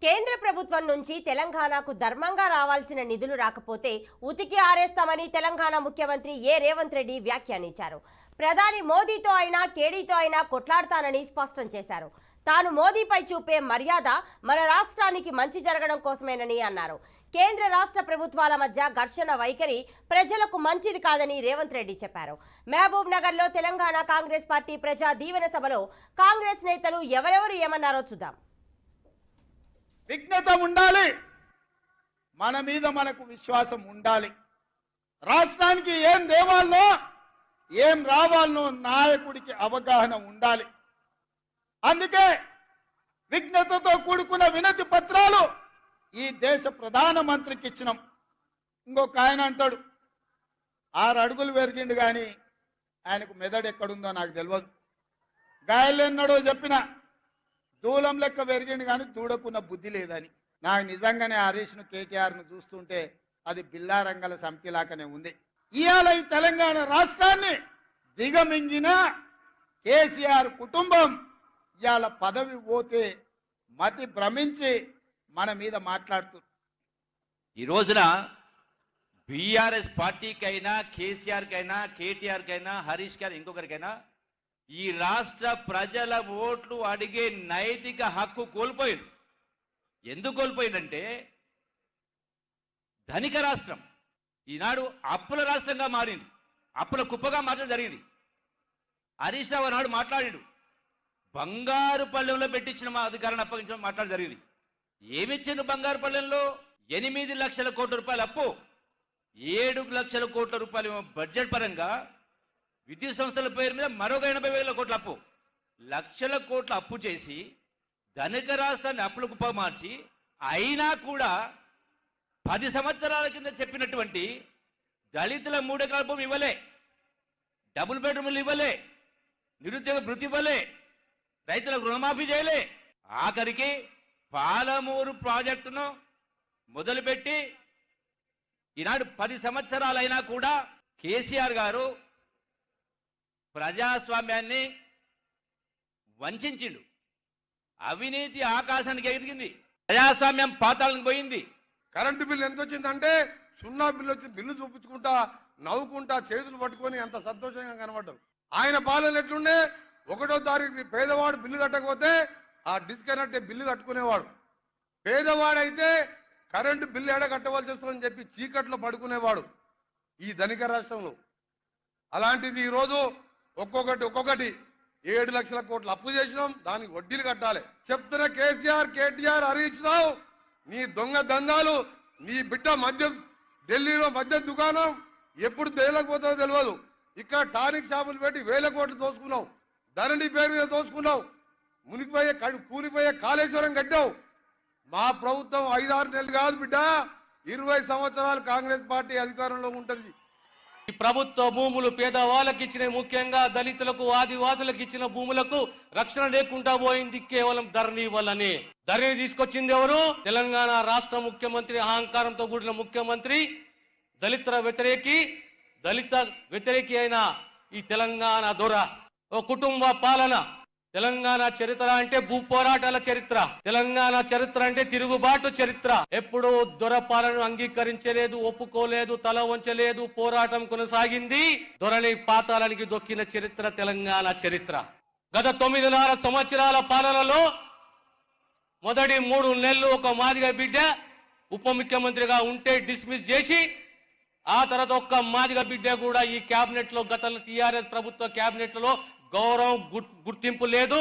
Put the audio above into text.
కేంద్ర ప్రభుత్వం నుంచి తెలంగాణకు ధర్మంగా రావాల్సిన నిధులు రాకపోతే ఉతికి ఆరేస్తామని తెలంగాణ ముఖ్యమంత్రి రేవంత్ రెడ్డి వ్యాఖ్యానించారు. ప్రధాని మోదీతో అయినా కేడీతో అయినా కొట్లాడతానని స్పష్టం చేశారు. తాను మోదీపై చూపే మర్యాద మన రాష్ట్రానికి మంచి జరగడం కోసమేనని అన్నారు. కేంద్ర రాష్ట్ర ప్రభుత్వాల మధ్య ఘర్షణ వైఖరి ప్రజలకు మంచిది కాదని రేవంత్ రెడ్డి చెప్పారు. మహబూబ్ నగర్ లో తెలంగాణ కాంగ్రెస్ పార్టీ ప్రజా దీవెన సభలో కాంగ్రెస్ నేతలు ఎవరెవరు ఏమన్నారో చూద్దాం. విఘ్నత ఉండాలి, మన మీద మనకు విశ్వాసం ఉండాలి. రాష్ట్రానికి ఏం దేవాలనో ఏం రావాలనో నాయకుడికి అవగాహన ఉండాలి. అందుకే విఘ్నతతో కూడుకున్న వినతి పత్రాలు ఈ దేశ ప్రధానమంత్రికి ఇచ్చినాం. ఇంకొక ఆయన అంటాడు 6 అడుగులు పెరిగిండు కానీ ఆయనకు మెదడు ఎక్కడుందో నాకు తెలియదు. గాయలేన్నాడో చెప్పిన దూలం లెక్క పెరిగిండు కానీ దూడకున్న బుద్ధి లేదని. నాకు నిజంగానే హరీష్ను కేటీఆర్ను చూస్తుంటే అది బిల్లారంగల సమితిలాగానే ఉంది. ఇవాళ ఈ తెలంగాణ రాష్ట్రాన్ని దిగమింగిన కేసీఆర్ కుటుంబం ఇవాళ పదవి పోతే మతి భ్రమించి మన మీద మాట్లాడుతుంది. ఈ రోజున బీఆర్ఎస్ పార్టీకైనా కేసీఆర్కైనా కేటీఆర్కైనా హరీష్ గారు ఇంకొకరికైనా ఈ రాష్ట్ర ప్రజల ఓట్లు అడిగే నైతిక హక్కు కోల్పోయింది. ఎందుకు కోల్పోయిందంటే ధనిక రాష్ట్రం ఈనాడు అప్పుల రాష్ట్రంగా మారింది, అప్పుల కుప్పగా మార్చడం జరిగింది. హరీష్ రావు నాడు మాట్లాడాడు, బంగారు పల్లెంలో పెట్టించిన మా అధికారాన్ని అప్పగించడం మాట్లాడడం జరిగింది. ఏమిచ్చింది బంగారు పల్లెంలో? 8 లక్షల కోట్ల రూపాయల అప్పు, 7 లక్షల కోట్ల రూపాయలు బడ్జెట్ పరంగా, విద్యుత్ సంస్థల పేరు మీద మరొక 80,000 కోట్ల అప్పు, లక్షల కోట్ల అప్పు చేసి ధనిక రాష్ట్రాన్ని అప్పుల కుప్ప మార్చి అయినా కూడా 10 సంవత్సరాల కింద చెప్పినటువంటి దళితుల 3 ఎకరాల భూమి ఇవ్వలే, డబుల్ బెడ్రూమ్లు ఇవ్వలే, నిరుద్యోగ భృతి ఇవ్వలే, రైతులకు రుణమాఫీ చేయలే. ఆఖరికి పాలమూరు ప్రాజెక్టును మొదలుపెట్టి ఈనాడు 10 సంవత్సరాలైనా కూడా కేసీఆర్ గారు ప్రజాస్వామ్యాన్ని వంచిండు. అవినీతి ఆకాశానికి ఎగిరింది, ప్రజాస్వామ్యం పాతాళానికి పోయింది. కరెంటు బిల్లు ఎంత వచ్చిందంటే 0 బిల్లు వచ్చి బిల్లు చూపించుకుంటా నవ్వుకుంటా చేతులు పట్టుకొని ఎంత సంతోషంగా కనబడ్డారు. ఆయన పాలన ఎట్లుండే, 1వ తారీఖు పేదవాడు బిల్లు కట్టకపోతే ఆ డిస్కనెక్ట్ బిల్లు కట్టుకునేవాడు. పేదవాడైతే కరెంటు బిల్లు ఎడ కట్టవలసి వస్తుందని చెప్పి చీకట్లో పడుకునేవాడు ఈ ధనిక రాష్ట్రంలో. అలాంటిది ఈరోజు ఒక్కొక్కటి 7 లక్షల కోట్లు అప్పు చేసినాం, దానికి వడ్డీలు కట్టాలి. చెప్తున్న కేసీఆర్ కేటీఆర్ హరీష్ రావు, నీ దొంగ దందాలు, నీ బిడ్డ మద్యం ఢిల్లీలో మద్యం దుకాణం ఎప్పుడు తేలకపోతుందో తెలియదు. ఇక్కడ టానిక్ షాపులు పెట్టి 1000 కోట్లు తోసుకున్నావు, ధరణి పేరు మీద తోసుకున్నావు, మునిగిపోయే కూలిపోయే కాళేశ్వరం కట్టావు. మా ప్రభుత్వం 5-6 నెలలు కాదు బిడ్డ, 20 సంవత్సరాలు కాంగ్రెస్ పార్టీ అధికారంలో ఉంటుంది. ఈ ప్రభుత్వ భూములు పేదవాళ్ళకి ఇచ్చిన, ముఖ్యంగా దళితులకు ఆదివాసులకు ఇచ్చిన భూములకు రక్షణ లేకుండా పోయింది కేవలం ధరణి వల్లనే. ధరణి తీసుకొచ్చింది ఎవరు? తెలంగాణ రాష్ట్ర ముఖ్యమంత్రి, అహంకారంతో కూడిన ముఖ్యమంత్రి, దళిత వ్యతిరేకి అయిన ఈ తెలంగాణ దొర. ఓ కుటుంబ పాలన. తెలంగాణ చరిత్ర అంటే భూ పోరాటాల చరిత్ర, తెలంగాణ చరిత్ర అంటే తిరుగుబాటు చరిత్ర. ఎప్పుడూ దొర పాలన అంగీకరించలేదు, ఒప్పుకోలేదు, తల వంచలేదు, పోరాటం కొనసాగింది. దొరని పాతాళానికి దొక్కిన చరిత్ర తెలంగాణ చరిత్ర. గత 9.5 సంవత్సరాల పాలనలో మొదటి 3 నెలలు ఒక మాదిగ బిడ్డ ఉప ముఖ్యమంత్రిగా ఉంటే డిస్మిస్ చేసి, ఆ తర్వాత ఒక్క మాదిగ బిడ్డ కూడా ఈ కేబినెట్ లో, గత టీఆర్ఎస్ ప్రభుత్వ కేబినెట్ లో గౌరవం గుర్తింపు లేదు.